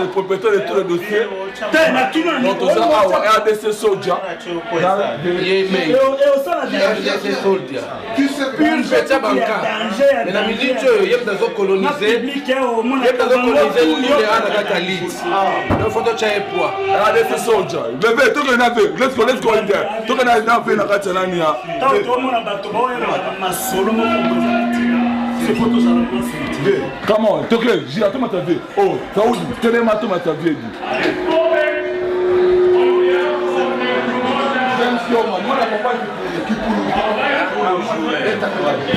le propriétaire de tous les dossiers. Donc, tout ça, RDC Soldier. RDC Soldier. Une petite bancaire. Mais la minute, il y a des colonisés. Il y a des colonisés, nous les rends à la liste. Il faut que tu aies poids. RDC Soldier. Bébé, tout le monde let's go in there. Tout le monde a fait la Catalania. Come on, t'es clair, j'ai hâte de m'attendre. Oh, ça où dit, t'es les matos m'attendre.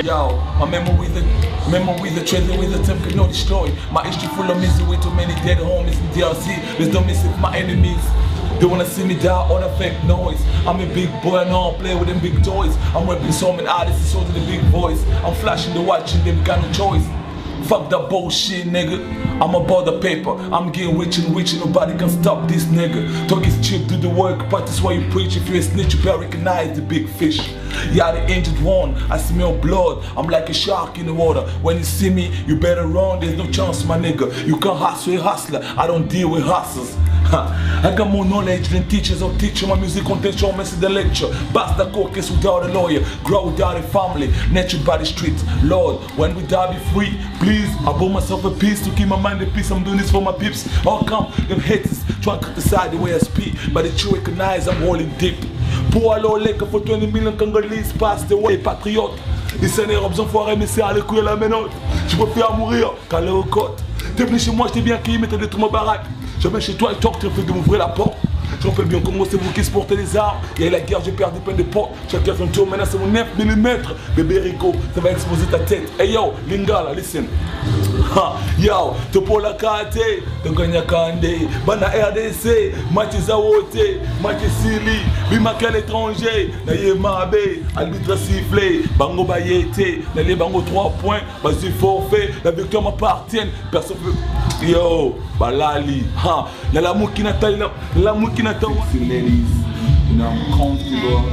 Yo, my memory the treasure with the time cannot destroy. My history full of misery, too many dead homies in DRC. There's no missing my enemies. They wanna see me die all the fake noise. I'm a big boy and I don't play with them big toys. I'm rapping so many artists, so to the big voice. I'm flashing the watch and them got no choice. Fuck that bullshit, nigga. I'm about the paper. I'm getting rich and nobody can stop this nigga. Talk is cheap, do the work, practice what you preach. If you're a snitch, you better recognize the big fish. Yeah, the injured one, I smell blood. I'm like a shark in the water. When you see me, you better run, there's no chance, my nigga. You can't hustle a hustler, I don't deal with hustlers. I got more knowledge than teachers or teaching. My music content show me the lecture. Basta caucus without a lawyer, grow without a family, nurtured by the street. Lord, when we die be free, please. I bought myself a piece to keep my mind at peace. I'm doing this for my peeps. How come them haters try to criticize the way I speak, but they true recognize I'm holding deep. Pour aller au lake for 20 million Congolese pass the way patriotes. Les scénarios besoin foirer mais c'est à l'écouille la menotte. Je préfère mourir qu'aller aux côtes. T'es venu chez moi, j'étais bien qui mettait détruire ma baraque. Je viens chez toi et toi tu refais de m'ouvrir la porte. Je rappelle bien comment c'est vous qui se portez les armes. Il y a la guerre, j'ai perdu plein de portes. Chacun son tour, maintenant c'est mon 9 mm. Bébé Rico, ça va exploser ta tête. Hey yo, Lingala, listen. Ha, yo, Topo la Kate, Tonganya Kande, Bana RDC, Mathieu Zawote, Mathieu Sili, Bimaka l'étranger, Naye Mabe, Albitre sifflé, Bango Bayete, Naye Bango 3 points, Vas-y forfait, la victoire m'appartient, personne peut. Yo, Balali, ha, l'amour qui n'attend, l'amour qui n'attend. Ladies, you know, I'm comfortable,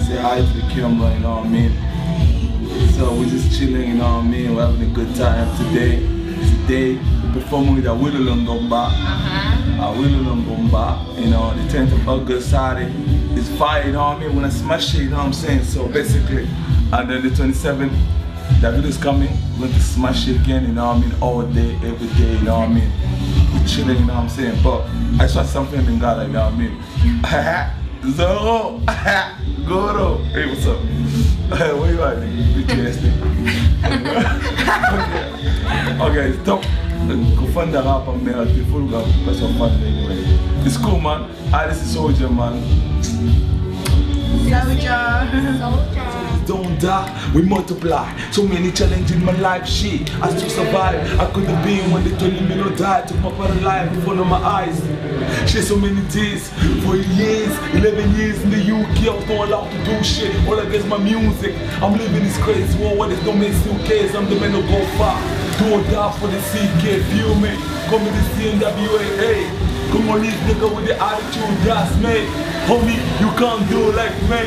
say hi to the camera, you know what I mean? So we're just chilling, you know what I mean? We're having a good time today. Today, we're performing with Awilulungomba. Awilulungomba, you know, the 10th of August, Saturday. It's fire, you know what I mean? When I smash it, you know what I'm saying? So basically, and then the 27th, that video's coming. We're going to smash it again, you know what I mean? All day, every day, you know what I mean? We're chilling, you know what I'm saying? But I saw something in Ghana, you know what I mean? Zoro, Goro. Hey, what's up? Where you at, nigga? Okay, stop. Go find the rap and man, people go because some fun anyway. It's cool, man. This is Soldier, man. Don't die, we multiply. So many challenges in my life, shit. I still survive. I could have been when they told me no die. Took my part of life in front of my eyes. Shit, so many days, for years, 11 years in the UK. I was not allowed to do shit. All I get is my music. I'm living this crazy world where there's no man still cares. I'm the man who go far. Do or die for the CK. Feel me? Come with the CNWA. Hey, come on, this nigga with the attitude, that's me. Homie, you can't do it like me.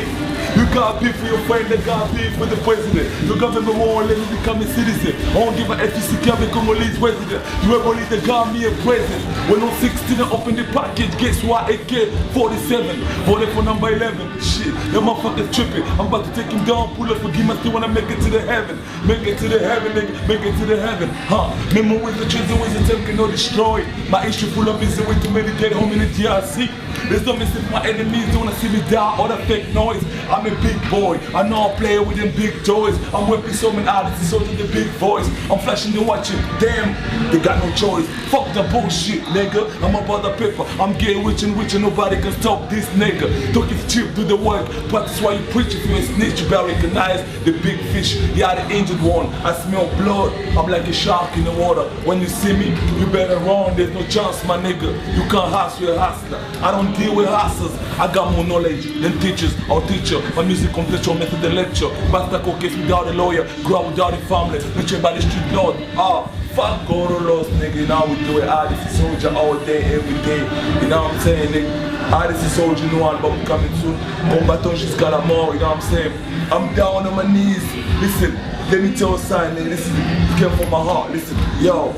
You can't be for your friend, that can't be for the president. The government won't let me become a citizen. I don't give a FCC Kevin Congolese resident. You ever leave the Ghanaian president? When I'm 16 and open the package, guess what? AK-47, voted for number 11. Shit, that motherfucker's tripping. I'm about to take him down, pull up, forgive me, still wanna make it to the heaven. Make it to the heaven, nigga, make it to the heaven. Huh? Memories the treasure ways the time cannot destroy. My history full of misery to meditate home in the DRC. There's no missing my enemies, they wanna see me die, all that fake noise. I'm a big boy, I know I play with them big toys. I'm working so many artists, so to the big voice. I'm flashing the watching, damn, they got no choice. Fuck the bullshit, nigga, I'm about the paper. I'm getting rich and nobody can stop this nigga. Talk is cheap, do the work, practice why you preach. If you're a snitch, you better recognize the big fish. Yeah, the injured one, I smell blood, I'm like a shark in the water. When you see me, you better run, there's no chance, my nigga. You can't hustle a hustler, I don't deal with hustlers. I got more knowledge than teachers or teacher. My music complete your method the lecture. Basta cookies without a lawyer, grow without a family, nurtured by the street lord. Ah, fuck all the lost, nigga. You know we do it. This is Soldier all day, every day. You know what I'm saying, nigga? This is Soldier, new album coming soon. Combattant jusqu'à la mort, you know what I'm saying? I'm down on my knees. Listen, let me tell you something, nigga. This is came from my heart. Listen, yo.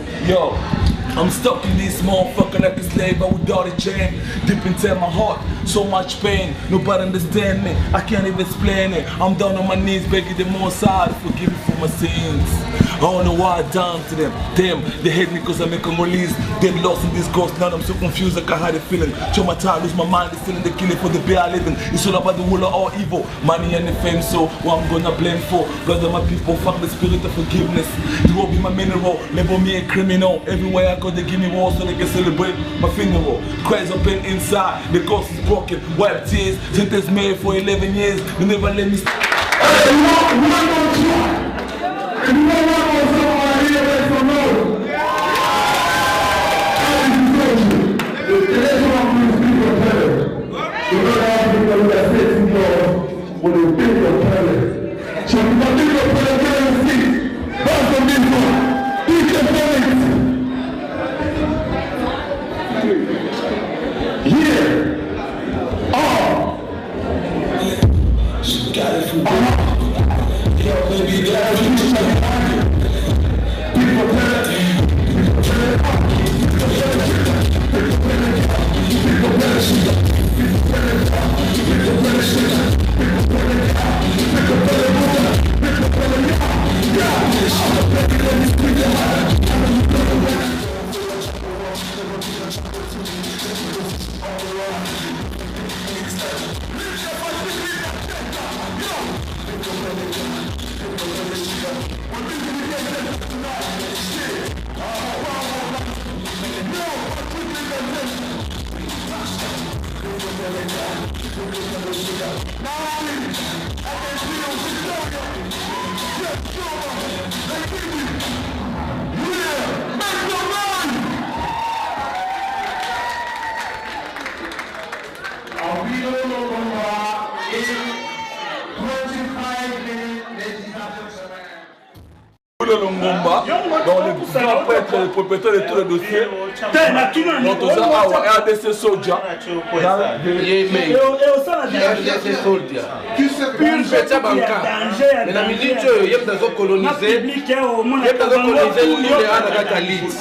I'm stuck in this motherfucker like a slave, but without a chain. Deep inside my heart, so much pain. Nobody understand me, I can't even explain it. I'm down on my knees begging the Most High to forgive me for my sins. I don't know why I done to them. Damn, they hate me cause I make them release. They lost in this ghost, now I'm so confused I can't hide the feeling. Show my time, lose my mind, they still in the killing for the beer I live in. It's all about the will of all evil, money and the fame, so what I'm gonna blame for? Blood of my people, fuck the spirit of forgiveness. You will be my mineral, label me a criminal. Everywhere I go they give me war so they can celebrate my funeral. Cries up in inside, the ghost is broken, wipe tears. Sentence made for 11 years, they never let me stop. Dans les grands prêtres, les propriétaires de tous les dossiers. Donc, on a RDC Soldier. RDC Soldier. Une petite banca. Mais la minute, il y a des colonisés. Il y a des colonisés, nous les Catalytes.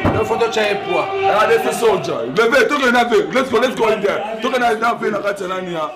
Donc, il faut que tu aies poids. RDC Soldier. Levez, tout le monde. Let's go in there. Tout le monde a fait la Catalania.